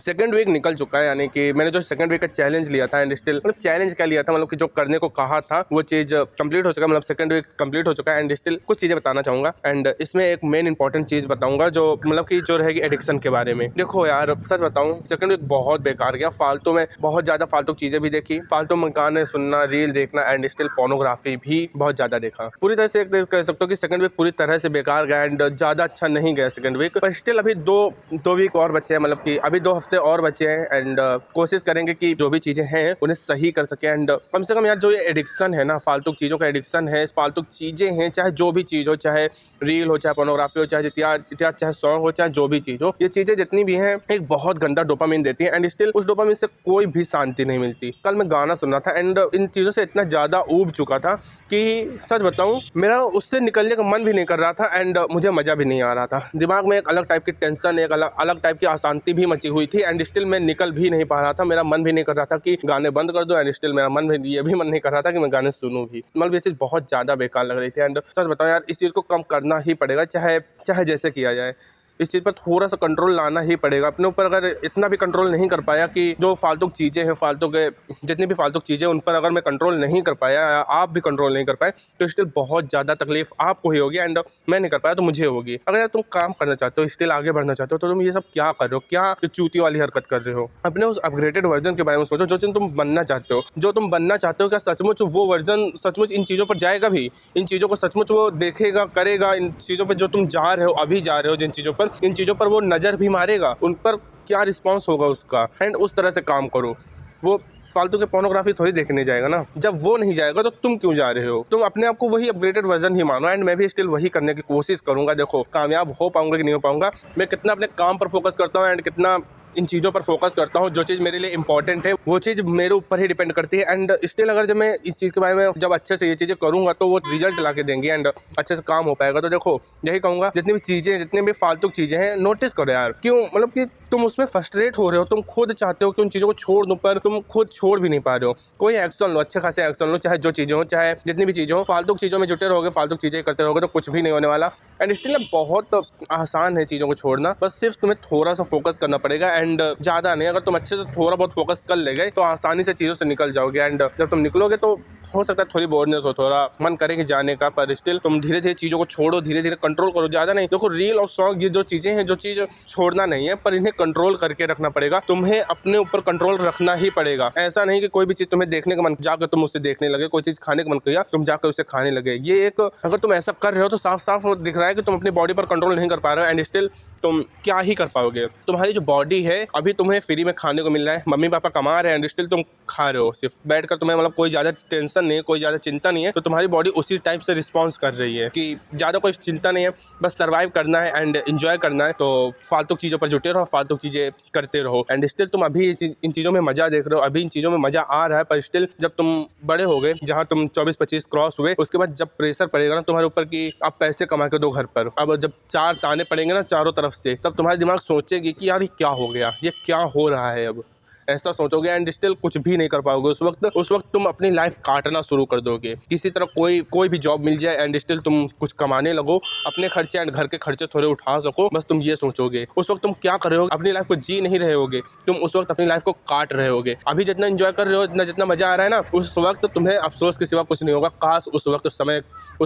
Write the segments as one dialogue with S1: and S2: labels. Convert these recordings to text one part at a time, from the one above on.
S1: Second week निकल चुका है, यानी कि मैंने जो सेकंड वीक का चैलेंज लिया था एंड स्टिल मतलब चैलेंज क्या लिया था, मतलब कि जो करने को कहा था वो चीज़ कंप्लीट हो चुका है। मतलब सेकंड वीक कंप्लीट हो चुका है एंड स्टिल कुछ चीज़ें बताना चाहूँगा एंड इसमें एक मेन इंपॉर्टेंट चीज़ बताऊँगा जो मतलब कि जो रहेगी एडिक्शन के बारे में। देखो यार, सच बताऊँ, सेकंड वीक बहुत बेकार गया। फालतू में बहुत ज़्यादा फालतू चीज़ें भी देखी, फालतू में गाने सुनना, रील देखना एंड स्टिल पोर्नोग्राफी भी बहुत ज़्यादा देखा। पूरी तरह से एक कह सकते हो कि सेकंड वीक पूरी तरह से बेकार गया एंड ज़्यादा अच्छा नहीं गया सेकंड वीक, पर स्टिल अभी दो वीक और बचे हैं, मतलब कि अभी 2 हफ्ते और बचे हैं एंड कोशिश करेंगे कि जो भी चीज़ें हैं उन्हें सही कर सके एंड कम से कम यार जो ये एडिक्शन है ना, फालतू चीज़ों का एडिक्शन है, फालतू चीज़ें हैं, चाहे जो भी चीज़ हो, चाहे रील हो, चाहे पोर्नोग्राफी हो, चाहे इतिहास, चाहे सॉन्ग हो, चाहे जो भी चीज़ हो, ये चीज़ें जितनी भी हैं एक बहुत गंदा डोपामिन देती है एंड स्टिल उस डोपामिन से कोई भी शांति नहीं मिलती। कल मैं गाना सुन रहा था एंड इन चीज़ों से इतना ज़्यादा ऊब चुका था कि सच बताऊं मेरा उससे निकलने का मन भी नहीं कर रहा था एंड मुझे मज़ा भी नहीं आ रहा था। दिमाग में एक अलग टाइप की टेंशन, एक अलग टाइप की अशांति भी मची हुई थी एंड स्टिल मैं निकल भी नहीं पा रहा था। मेरा मन भी नहीं कर रहा था कि गाने बंद कर दो एंड स्टिल मेरा मन भी ये भी मन नहीं कर रहा था कि मैं गाने सुनूं भी। मतलब ये चीज़ बहुत ज़्यादा बेकार लग रही थी एंड सच बताऊं यार, इस चीज़ को कम करना ही पड़ेगा, चाहे जैसे किया जाए। इस चीज़ पर थोड़ा सा कंट्रोल लाना ही पड़ेगा अपने ऊपर। अगर इतना भी कंट्रोल नहीं कर पाया कि जो फालतू चीज़ें हैं, फालतू के जितनी भी फालतू चीज़ें उन पर अगर मैं कंट्रोल नहीं कर पाया या आप भी कंट्रोल नहीं कर पाए तो स्टिल बहुत ज़्यादा तकलीफ आपको ही होगी एंड मैं नहीं कर पाया तो मुझे होगी। अगर यार तुम काम करना चाहते हो, स्टिल आगे बढ़ना चाहते हो, तो तुम ये सब क्या कर रहे हो, क्या चूती वाली हरकत कर रहे हो। अपने उस अपग्रेडेड वर्जन के बारे में सोचो जो चीज़ तुम बनना चाहते हो, जो तुम बनना चाहते हो, क्या सचमुच वो वर्जन सचमुच इन चीज़ों पर जाएगा भी, इन चीज़ों को सचमुच वो देखेगा, करेगा, इन चीज़ों पर जो तुम जा रहे हो, अभी जा रहे हो जिन चीज़ों पर, इन चीज़ों पर वो नज़र भी मारेगा, उन पर क्या रिस्पॉन्स होगा उसका एंड उस तरह से काम करो। वो फालतू के पोर्नोग्राफी थोड़ी देखने जाएगा ना। जब वो नहीं जाएगा तो तुम क्यों जा रहे हो? तुम अपने आप को वही अपग्रेडेड वर्जन ही मानो एंड मैं भी स्टिल वही करने की कोशिश करूंगा। देखो कामयाब हो पाऊंगा कि नहीं हो पाऊंगा, मैं कितना अपने काम पर फोकस करता हूँ एंड कितना इन चीज़ों पर फोकस करता हूँ, जो चीज़ मेरे लिए इंपॉर्टेंट है वो चीज़ मेरे ऊपर ही डिपेंड करती है एंड स्टिल अगर जब मैं इस चीज़ के बारे में जब अच्छे से ये चीज़ें करूँगा तो वो रिजल्ट ला के देंगी एंड अच्छे से काम हो पाएगा। तो देखो यही कहूँगा, जितनी भी चीज़ें, जितनी भी फालतू चीज़ें हैं नोटिस करो यार। क्यों, मतलब कि तुम उसमें फ्रस्ट्रेट हो रहे हो, तुम खुद चाहते हो कि उन चीज़ों को छोड़ दूं पर तुम खुद छोड़ भी नहीं पा रहे हो। कोई एक्शन लो, अच्छे खासे एक्शन लो, चाहे जो चीज़ें हो, चाहे जितनी भी चीज़ें हो। फालतू चीज़ों में जुटे रहोगे, फालतू चीज़ें करते रहोगे तो कुछ भी नहीं होने वाला एंड स्टिल बहुत आसान है चीज़ों को छोड़ना। बस सिर्फ तुम्हें थोड़ा सा फोकस करना पड़ेगा एंड ज़्यादा नहीं। अगर तुम अच्छे से थोड़ा बहुत फोकस कर ले गए तो आसानी से चीज़ों से निकल जाओगे एंड जब तुम निकलोगे तो हो सकता है थोड़ी बोरनेस हो, थोड़ा मन करेगी जाने का, पर स्टिल तुम धीरे धीरे चीज़ों को छोड़ो, धीरे धीरे कंट्रोल करो, ज़्यादा नहीं। देखो रील और सॉन्ग ये जो चीज़ें हैं, जो चीज़ छोड़ना नहीं है पर इन्हें कंट्रोल करके रखना पड़ेगा। तुम्हें अपने ऊपर कंट्रोल रखना ही पड़ेगा। ऐसा नहीं कि कोई भी चीज़ तुम्हें देखने का मन जाकर तुम उससे देखने लगे, कोई चीज़ खाने का मन किया तुम जाकर उसे खाने लगे। ये एक, अगर तुम ऐसा कर रहे हो तो साफ साफ दिख रहा है कि तुम अपनी बॉडी पर कंट्रोल नहीं कर पा रहे हो एंड स्टिल तुम क्या ही कर पाओगे। तुम्हारी जो बॉडी है अभी तुम्हें फ्री में खाने को मिल रहा है, मम्मी पापा कमा रहे हैं एंड स्टिल तुम खा रहे हो सिर्फ बैठ कर। तुम्हें मतलब कोई ज़्यादा टेंशन नहीं है, कोई ज़्यादा चिंता नहीं है, तो तुम्हारी बॉडी उसी टाइप से रिस्पॉन्स कर रही है कि ज़्यादा कोई चिंता नहीं है, बस सर्वाइव करना है एंड इन्जॉय करना है। तो फालतू चीज़ों पर जुटे रहो, फालतू चीज़ें करते रहो एंड स्टिल तुम अभी इन चीज़ों में मज़ा देख रहे हो, अभी इन चीज़ों में मज़ा आ रहा है, पर स्टिल जब तुम बड़े हो गए, जहाँ तुम 24-25 क्रॉस हुए, उसके बाद जब प्रेशर पड़ेगा ना तुम्हारे ऊपर कि आप पैसे कमा के दो घर पर, अब जब 4 ताने पड़ेंगे ना चारों तरफ से, तब तुम्हारे दिमाग सोचेगी कि यार ये क्या हो गया, ये क्या हो रहा है। अब ऐसा सोचोगे एंड स्टिल कुछ भी नहीं कर पाओगे। उस वक्त तुम अपनी लाइफ काटना शुरू कर दोगे। किसी तरह कोई भी जॉब मिल जाए एंड स्टिल तुम कुछ कमाने लगो, अपने खर्चे एंड घर के खर्चे थोड़े उठा सको, बस तुम ये सोचोगे। उस वक्त तुम क्या कर रहे हो, अपनी लाइफ को जी नहीं रहे होगे, तुम उस वक्त अपनी लाइफ को काट रहे होगे। अभी जितना एंजॉय कर रहे हो, जितना मजा आ रहा है ना, उस वक्त तुम्हें अफसोस के सिवा कुछ नहीं होगा। काश उस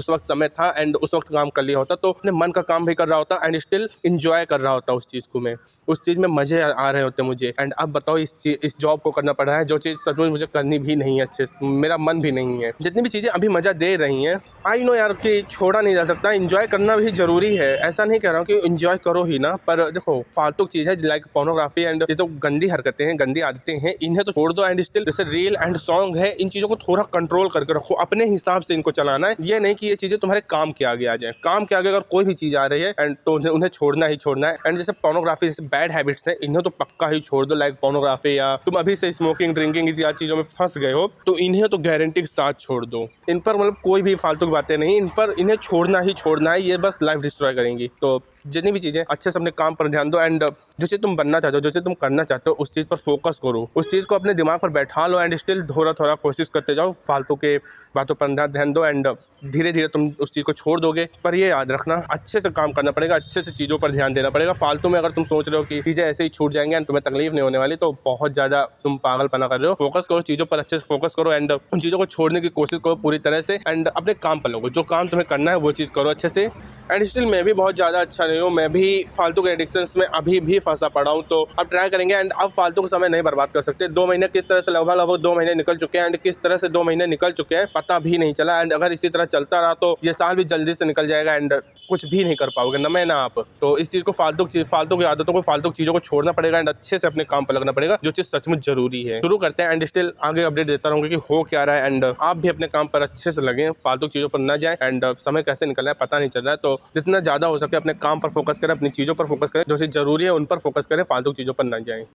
S1: वक्त समय था एंड उस वक्त काम कर लिया होता तो अपने मन का काम भी कर रहा होता एंड स्टिल एंजॉय कर रहा होता उस चीज़ को। मैं उस चीज़ में मज़े आ रहे होते मुझे एंड अब बताओ इस जॉब को करना पड़ रहा है जो चीज़ सचमुच मुझे करनी भी नहीं है, अच्छे से मेरा मन भी नहीं है। जितनी भी चीज़ें अभी मज़ा दे रही हैं, आई नो यार कि छोड़ा नहीं जा सकता, एंजॉय करना भी ज़रूरी है। ऐसा नहीं कह रहा हूँ कि एंजॉय करो ही ना, पर देखो फालतू चीज़ है लाइक पोर्नोग्राफी एंड ये जो गंदी हरकतें हैं, गंदी आदतें हैं, इन्हें तो छोड़ दो एंड स्टिल जैसे रील एंड सॉन्ग है, इन चीज़ों को थोड़ा कंट्रोल करके रखो, अपने हिसाब से इनको चलाना है। ये नहीं कि ये चीज़ें तुम्हारे काम के आगे आ जाए। काम के आगे अगर कोई भी चीज़ आ रही है एंड तो उन्हें छोड़ना ही छोड़ना है एंड जैसे पोर्नोग्राफी, जैसे बैड हैबिट्स हैं, इन्हें तो पक्का ही छोड़ दो लाइक पोर्नोग्राफी, या तुम अभी से स्मोकिंग ड्रिंकिंग इत्यादि चीज़ों में फंस गए हो तो इन्हें तो गारंटी के साथ छोड़ दो। इन पर मतलब कोई भी फालतू की बातें नहीं, इन्हें छोड़ना ही छोड़ना है, ये बस लाइफ डिस्ट्रॉय करेंगी। तो जितनी भी चीज़ें अच्छे से अपने काम पर ध्यान दो एंड जो चीज़ तुम बनना चाहते हो, जो चीज़ तुम करना चाहते हो, उस चीज़ पर फोकस करो, उस चीज़ को अपने दिमाग पर बैठा लो एंड स्टिल थोड़ा थोड़ा कोशिश करते जाओ, फालतू के बातों पर ध्यान दो एंड धीरे धीरे तुम उस चीज़ को छोड़ दोगे। पर ये याद रखना, अच्छे से काम करना पड़ेगा, अच्छे से चीज़ों पर ध्यान देना पड़ेगा। फालतू में अगर तुम सोच रहे हो कि चीज़ें ऐसे ही छूट जाएंगे एंड तुम्हें तकलीफ नहीं होने वाली, तो बहुत ज़्यादा तुम पागलपना कर रहे हो। फोकस करो चीज़ों पर, अच्छे से फोकस करो एंड उन चीज़ों को छोड़ने की कोशिश करो पूरी तरह से एंड अपने काम पर लगो। जो काम तुम्हें करना है वो चीज़ करो अच्छे से। एंड स्टिल मैं भी बहुत ज़्यादा अच्छा नहीं हूँ, मैं भी फालतू के एडिक्शंस में अभी भी फंसा पड़ा हूँ, तो अब ट्राई करेंगे एंड अब फालतू का समय नहीं बर्बाद कर सकते। 2 महीने किस तरह से, लगभग 2 महीने निकल चुके हैं एंड किस तरह से 2 महीने निकल चुके हैं पता भी नहीं चला एंड अगर इसी तरह चलता रहा तो ये साल भी जल्दी से निकल जाएगा एंड कुछ भी नहीं कर पाओगे, ना मैं ना आप। तो इस चीज़ को फालतू की आदतों को, फालतू चीज़ों को छोड़ना पड़ेगा एंड अच्छे से अपने काम पर लगना पड़ेगा, जो चीज़ सचमुच जरूरी है। शुरू करते हैं एंड स्टिल आगे अपडेट देता रहूँगा कि हो क्या रहा है एंड आप भी अपने काम पर अच्छे से लगें, फालतू चीज़ों पर ना जाए एंड समय कैसे निकल रहा है पता नहीं चल रहा है। तो जितना ज़्यादा हो सके अपने काम पर फोकस करें, अपनी चीज़ों पर फोकस करें, जो चीज़ जरूरी है उन पर फोकस करें, फालतू चीज़ों पर ना जाएं।